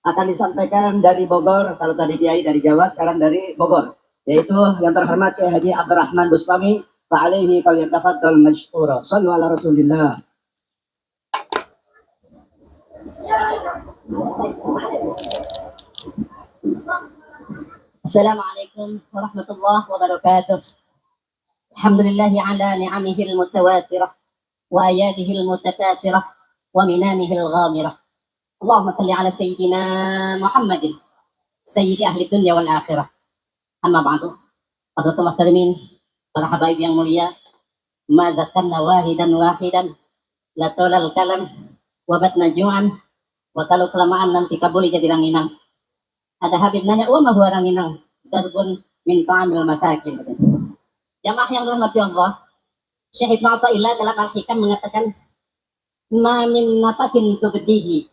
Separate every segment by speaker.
Speaker 1: akan disampaikan dari Bogor. Kalau tadi Kiai dari Jawa, sekarang dari Bogor, yaitu yang terhormat Kiai Haji Abdurrahman Bustami. Fa'alaihi falyatafaddal mashkura. Shallu ala Rasulillah. Assalamualaikum warahmatullahi wabarakatuh. Alhamdulillahi ala ni'amihi al-mutawatirah wa ayadihi al-mutakatsirah wa minanihi al-ghamirah. Allahumma salli ala sayyidina Muhammadin sayyidi ahli dunya wal akhirah. Amma ba'du. Hadratul muhtarimin, para habaib yang mulia, ma zakarna wahidan la tolal kalam wa batna ju'an, wa kalau kelamaan nanti kabuli jadi ranginang. Ada Habib nanya, ma huwa ranginang? Darbun min ta'amil masakin. Jamaah yang dirahmati Allah, Syekh Ibnu Athaillah dalam Al-Hikam mengatakan, ma min nafasin tubdihi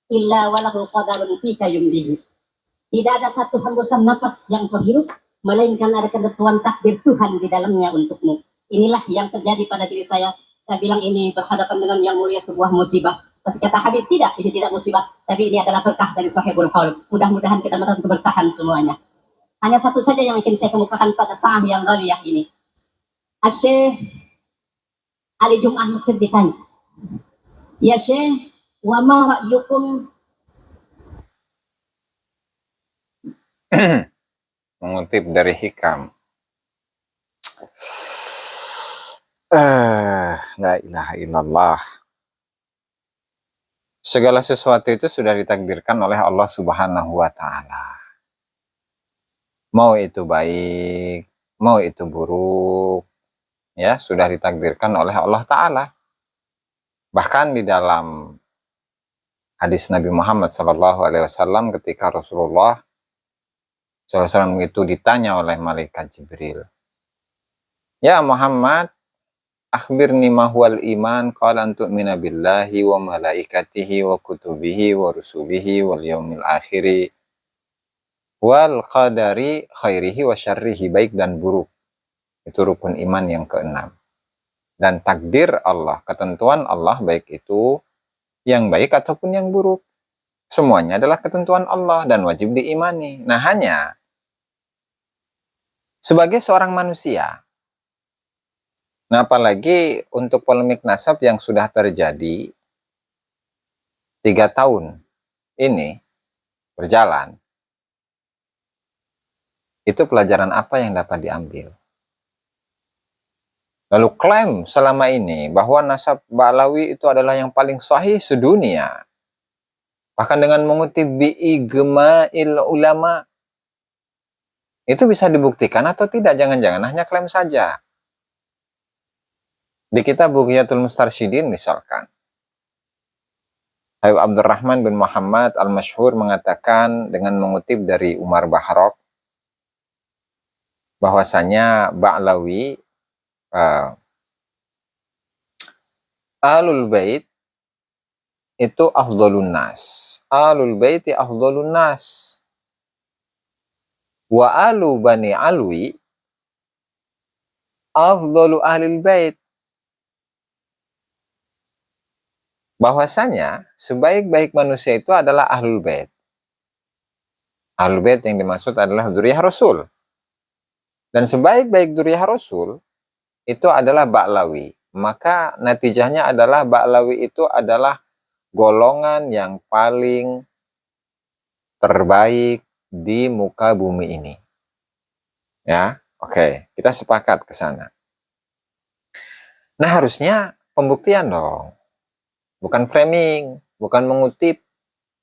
Speaker 1: illa walahu qadarun fika yumdihi. Tidak ada satu hembusan nafas yang terhirup, melainkan ada ketentuan takdir Tuhan di dalamnya untukmu. Inilah yang terjadi pada diri saya. Saya bilang ini berhadapan dengan yang mulia sebuah musibah. Tapi kata Habib, tidak, ini tidak musibah. Tapi ini adalah berkah dari Sahibul Haul. Mudah-mudahan kita mendapatkan keberkahan semuanya. Hanya satu saja yang ingin saya kemukakan pada saat yang ghaliyah ini. Syekh Ali Jum'ah Mesir ditanya, ya Syekh, wa ma ra'yukum?
Speaker 2: Mengutip dari Hikam. La ilaha illallah. Segala sesuatu itu sudah ditakdirkan oleh Allah Subhanahu wa Ta'ala. Mau itu baik, mau itu buruk, ya sudah ditakdirkan oleh Allah Ta'ala. Bahkan di dalam hadis Nabi Muhammad SAW ketika Rasulullah SAW itu ditanya oleh malaikat Jibril, ya Muhammad, akhbirni ma huwal iman, qala an tu'mina billahi wa malaikatihi wa kutubihi wa rusulihi wal yaumil akhiri wal qadari khairihi wa syarrihi, baik dan buruk. Itu rukun iman yang keenam. Dan takdir Allah, ketentuan Allah, baik itu yang baik ataupun yang buruk, semuanya adalah ketentuan Allah dan wajib diimani. Nah, hanya sebagai seorang manusia, nah apalagi untuk polemik nasab yang sudah terjadi 3 tahun ini berjalan, itu pelajaran apa yang dapat diambil? Lalu klaim selama ini bahwa nasab Ba'lawi itu adalah yang paling sahih sedunia. Bahkan dengan mengutip bi'ijma'il ulama. Itu bisa dibuktikan atau tidak? Jangan-jangan hanya klaim saja. Di kitab Bughyatul Mustarsyidin misalkan, Habib Abdurrahman bin Muhammad Al-Masyhur mengatakan dengan mengutip dari Umar Bahrok, bahwasanya Ba'lawi, Ahlul Bait itu afdhalun nas. Ahlul Baiti afdhalun nas. Wa alu bani alwi afdhalu ahlil bait. Bahwasanya sebaik-baik manusia itu adalah ahlul bait. Ahlul bait yang dimaksud adalah dzurriyyah Rasul. Dan sebaik-baik dzurriyyah Rasul itu adalah Ba'lawi. Maka natijahnya adalah Ba'lawi itu adalah golongan yang paling terbaik di muka bumi ini. Ya, oke, kita sepakat ke sana. Nah, harusnya pembuktian dong. Bukan framing, bukan mengutip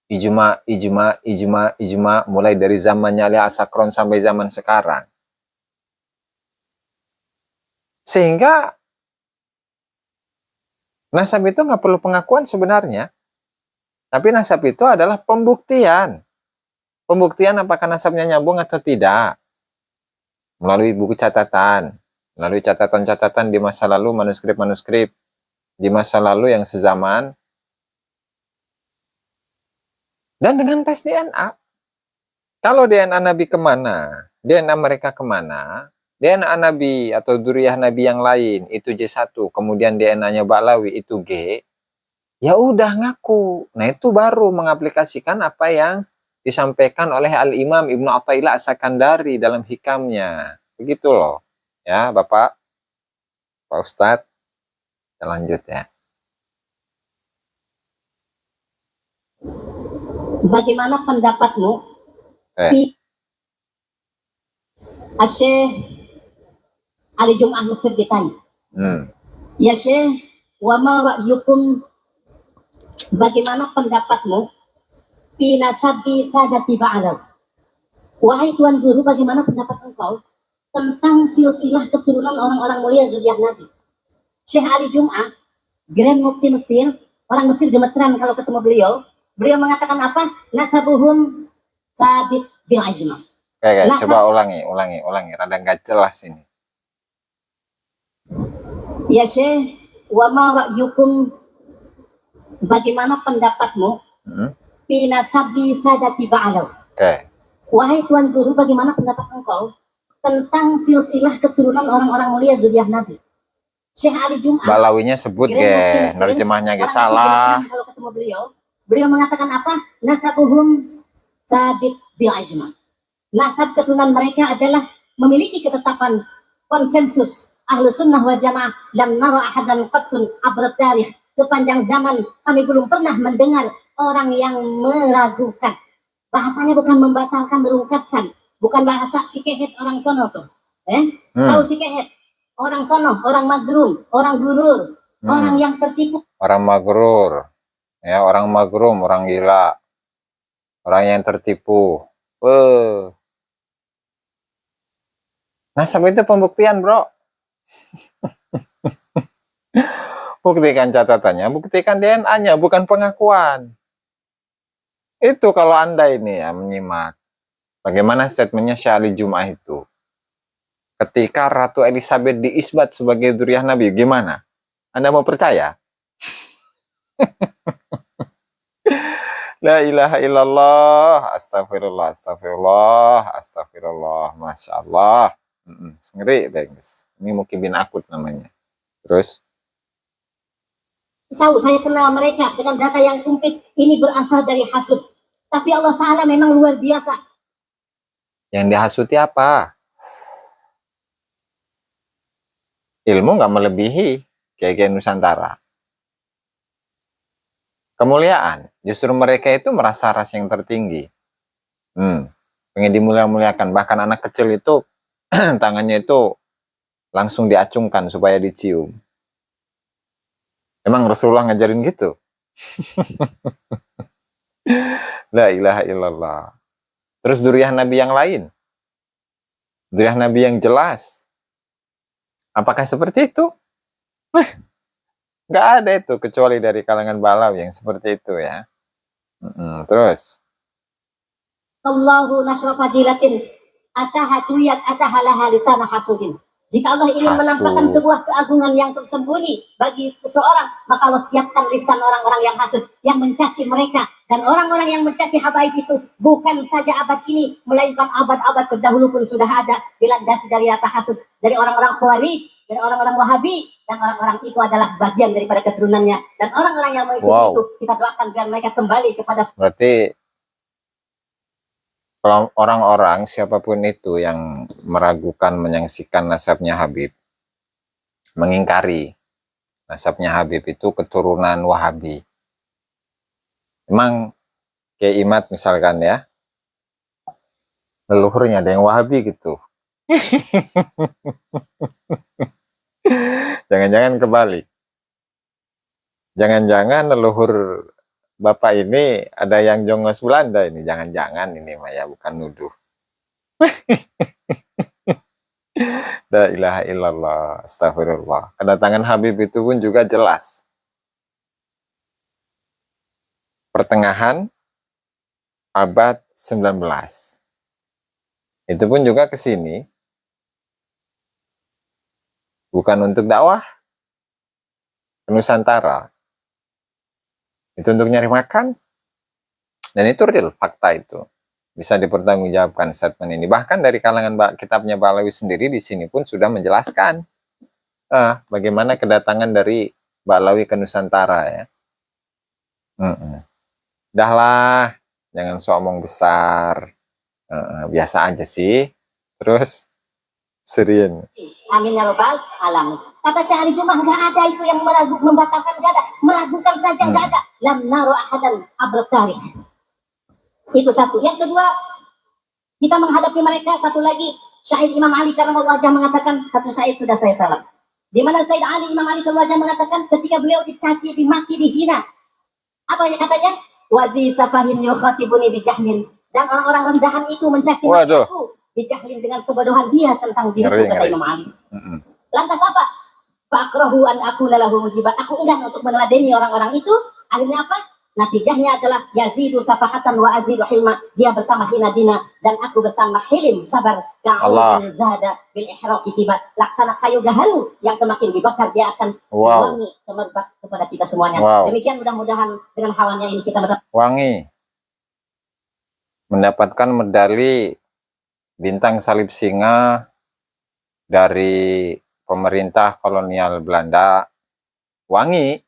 Speaker 2: ijma mulai dari zamannya Ali Asakron sampai zaman sekarang. Sehingga nasab itu nggak perlu pengakuan sebenarnya. Tapi nasab itu adalah pembuktian. Pembuktian apakah nasabnya nyambung atau tidak. Melalui buku catatan. Melalui catatan-catatan di masa lalu, manuskrip-manuskrip. Di masa lalu yang sezaman. Dan dengan tes DNA. Kalau DNA Nabi kemana? DNA mereka kemana? DNA Nabi atau dzurriyyah Nabi yang lain itu J1. Kemudian DNA-nya Ba'lawi itu G. ya udah ngaku. Nah itu baru mengaplikasikan apa yang disampaikan oleh Al-Imam Ibnu Athaillah As-Sakandari dalam hikamnya. Begitu loh. Ya Bapak, Pak Ustadz, kita lanjut ya.
Speaker 1: Bagaimana pendapatmu?
Speaker 2: Eh,
Speaker 1: Syekh Ali Jum'ah Mesir ditanya, ya Syekh, wa ma ra'yukum, bagaimana pendapatmu fi nasabi sadati ba'alaw? Wahai Tuan Guru, bagaimana pendapat engkau tentang silsilah keturunan orang-orang mulia zuriat Nabi? Syekh Ali Jum'ah, Grand Mufti Mesir, orang Mesir gemeteran kalau ketemu beliau. Beliau mengatakan apa? Nasabuhum sabit bil ajma.
Speaker 2: Coba ulangi. Rada nggak jelas ini.
Speaker 1: Ya Syekh, wa ma ra'yukum, bagaimana pendapatmu fi nasabi sadati ba'alaw? Wahai Tuan Guru, bagaimana pendapat engkau tentang silsilah keturunan orang-orang mulia zuriat Nabi? Syekh Ali Jum'ah,
Speaker 2: Balawinya sebut ge, nerjemahnya ge salah.
Speaker 1: Kalau ketemu beliau mengatakan apa? Nasabuhum sabit bil ajma. Nasab keturunan mereka adalah memiliki ketetapan konsensus ahlu sunnah wal jamaah. Lam nara ahadan qattun abrat tarikh, sepanjang zaman kami belum pernah mendengar orang yang meragukan. Bahasanya bukan membatalkan, merungkatkan, bukan bahasa sikehet orang sono tuh. Tahu sikehet? Orang sono, orang magrum, orang gurur, orang yang tertipu.
Speaker 2: Orang magrur, ya orang magrum, orang gila, orang yang tertipu. Nasab itu pembuktian, bro. Buktikan catatannya, buktikan DNA-nya, bukan pengakuan. Itu kalau Anda ini ya menyimak bagaimana statementnya Syekh Ali Jum'ah itu. Ketika Ratu Elizabeth diisbat sebagai dzurriyyah Nabi, gimana? Anda mau percaya? La ilaha illallah, astagfirullah, Masya Allah. Ngeri deh, guys. Ini Mukibin akut namanya. Terus?
Speaker 1: Tahu, saya kenal mereka dengan data yang komplit. Ini berasal dari hasud. Tapi Allah Ta'ala memang luar biasa.
Speaker 2: Yang dihasuti apa? Ilmu nggak melebihi Kiai Nusantara. Kemuliaan, justru mereka itu merasa ras yang tertinggi. Pengen dimulia-muliakan. Bahkan anak kecil itu tangannya itu langsung diacungkan supaya dicium. Emang Rasulullah ngajarin gitu? La ilaha illallah. Terus dzurriyyah Nabi yang lain? Dzurriyyah Nabi yang jelas? Apakah seperti itu? Nggak ada itu, kecuali dari kalangan Balawi yang seperti itu ya. Terus?
Speaker 1: Allahu nasra fadilatin atahatuyat atahalaha lisana hasudin. Jika Allah ingin menampakkan sebuah keagungan yang tersembunyi bagi seseorang, maka Allah siapkan lisan orang-orang yang hasud, yang mencaci mereka. Dan orang-orang yang mencaci habaib itu bukan saja abad ini, melainkan abad-abad terdahulu pun sudah ada dilandasi dari rasa hasud, dari orang-orang Khawarij, dari orang-orang Wahabi, dan orang-orang itu adalah bagian daripada keturunannya. Dan orang-orang yang mengikuti itu, kita doakan biar mereka kembali kepada.
Speaker 2: Berarti kalau orang-orang siapapun itu yang meragukan, menyaksikan nasabnya Habib, mengingkari nasabnya Habib itu keturunan Wahabi. Emang kayak Imat misalkan ya, leluhurnya ada yang Wahabi gitu. Jangan-jangan kebalik. Jangan-jangan leluhur Bapak ini ada yang jongos Belanda ini. Jangan-jangan ini Maya, bukan nuduh. La ilaha illallah, astagfirullah. Kedatangan Habib itu pun juga jelas. Pertengahan abad 19. Itu pun juga ke sini bukan untuk dakwah ke Nusantara. Itu untuk nyari makan. Dan itu real, fakta itu. Bisa dipertanggungjawabkan statement ini. Bahkan dari kalangan kitabnya Balawi sendiri di sini pun sudah menjelaskan bagaimana kedatangan dari Balawi ke Nusantara ya. Dahlah, jangan omong besar. Biasa aja sih. Terus Sirin.
Speaker 1: Amin ya robbal alamin. Kata Syekh Ali Jumah, nggak ada itu yang membatalkan, nggak ada. Meragukan saja nggak ada. Lam naro ahadan abad tarikh. Itu satu. Yang kedua, kita menghadapi mereka. Satu lagi, syair Imam Ali karamallahu wajhah mengatakan, satu syair sudah saya salah. Di mana Sayyid Ali, Imam Ali karamallahu wajhah mengatakan, ketika beliau dicaci, dimaki, dihina, apa yang katanya? Wazi safahin yukhatibuni bijahlin. Dan orang-orang rendahan itu mencaci aku bijahlin, dengan kebodohan dia tentang diriku, kata Imam Ali. Lantas apa? Fakrahu an aku lalahu mujibat. Aku enggan untuk meneladani orang-orang itu. Akhirnya apa? Natijahnya adalah yazidu safahatan wa azidu hilma. Dia bertambah hina dina dan aku bertambah hilim sabar. Ka'udan zada bil ihraqi tiba. Laksana kayu gaharu yang semakin dibakar dia akan wangi semerbak kepada kita semuanya. Demikian, mudah-mudahan dengan hawanya ini kita
Speaker 2: wangi, mendapatkan medali bintang salib singa dari pemerintah kolonial Belanda. Wangi.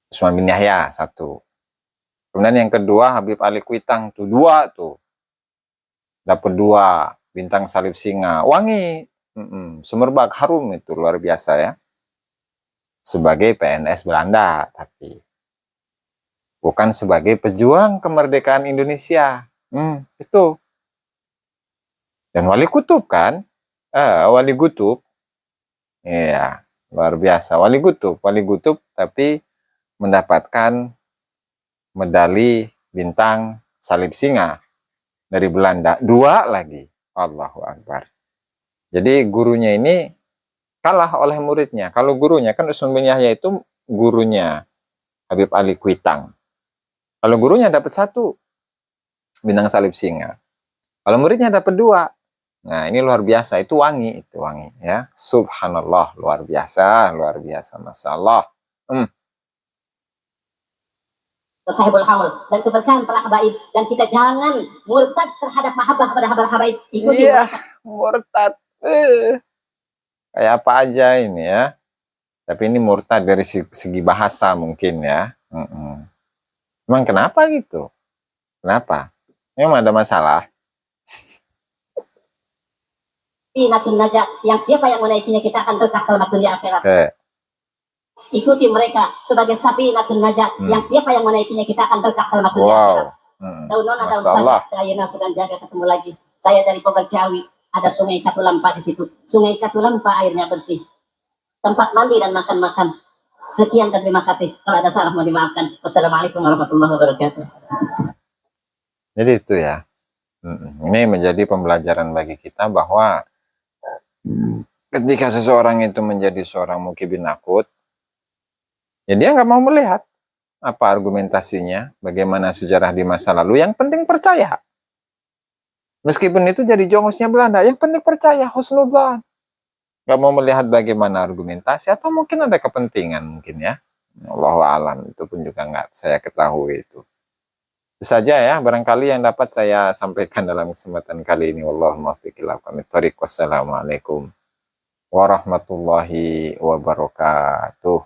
Speaker 2: Usman bin Yahya, satu. Kemudian yang kedua Habib Ali Kuitang tuh, dua tuh. Dapat dua bintang salib singa. Wangi. Semerbak, harum, itu luar biasa ya. Sebagai PNS Belanda, tapi bukan sebagai pejuang kemerdekaan Indonesia. Itu. Dan wali kutub kan? Wali kutub. Iya, luar biasa. Wali kutub tapi mendapatkan medali bintang salib singa dari Belanda. Dua lagi. Allahu Akbar. Jadi gurunya ini kalah oleh muridnya. Kalau gurunya kan Usman bin Yahya itu gurunya Habib Ali Kuitang. Kalau gurunya dapat satu bintang salib singa. Kalau muridnya dapat dua. Nah, ini luar biasa. Itu wangi, ya. Subhanallah, luar biasa, Masya Allah.
Speaker 1: Sahibul haul dan keberkahan para habaib, dan kita jangan murtad terhadap mahabbah pada habaib. Ikuti
Speaker 2: murtad. Kayak apa aja ini ya. Tapi ini murtad dari segi bahasa mungkin ya. Emang kenapa gitu? Kenapa? Memang ada masalah.
Speaker 1: Natun najah, yang siapa yang menaikinya kita akan berkah selamat dunia akhirat. Ikuti mereka sebagai sapi natun najah, yang siapa yang menaikinya kita akan berkah selamat dunia akhirat. Daun nona daun salah, kayaknya sudah jaga ketemu lagi. Saya dari Pogar Ciawi, ada sungai Katulampa di situ. Sungai Katulampa airnya bersih. Tempat mandi dan makan-makan. Sekian dan terima kasih. Kalau ada salah mau dimaafkan. Wassalamualaikum warahmatullahi wabarakatuh.
Speaker 2: Jadi itu ya. Ini menjadi pembelajaran bagi kita bahwa ketika seseorang itu menjadi seorang mukibin akut, ya dia nggak mau melihat apa argumentasinya, bagaimana sejarah di masa lalu. Yang penting percaya. Meskipun itu jadi jongosnya Belanda, yang penting percaya, husnudzan. Nggak mau melihat bagaimana argumentasi, atau mungkin ada kepentingan mungkin ya. Allahu a'lam, itu pun juga nggak saya ketahui itu. Itu saja ya, barangkali yang dapat saya sampaikan dalam kesempatan kali ini. Wallahul muwaffiq ila aqwamit thoriq. Wassalamualaikum warahmatullahi wabarakatuh.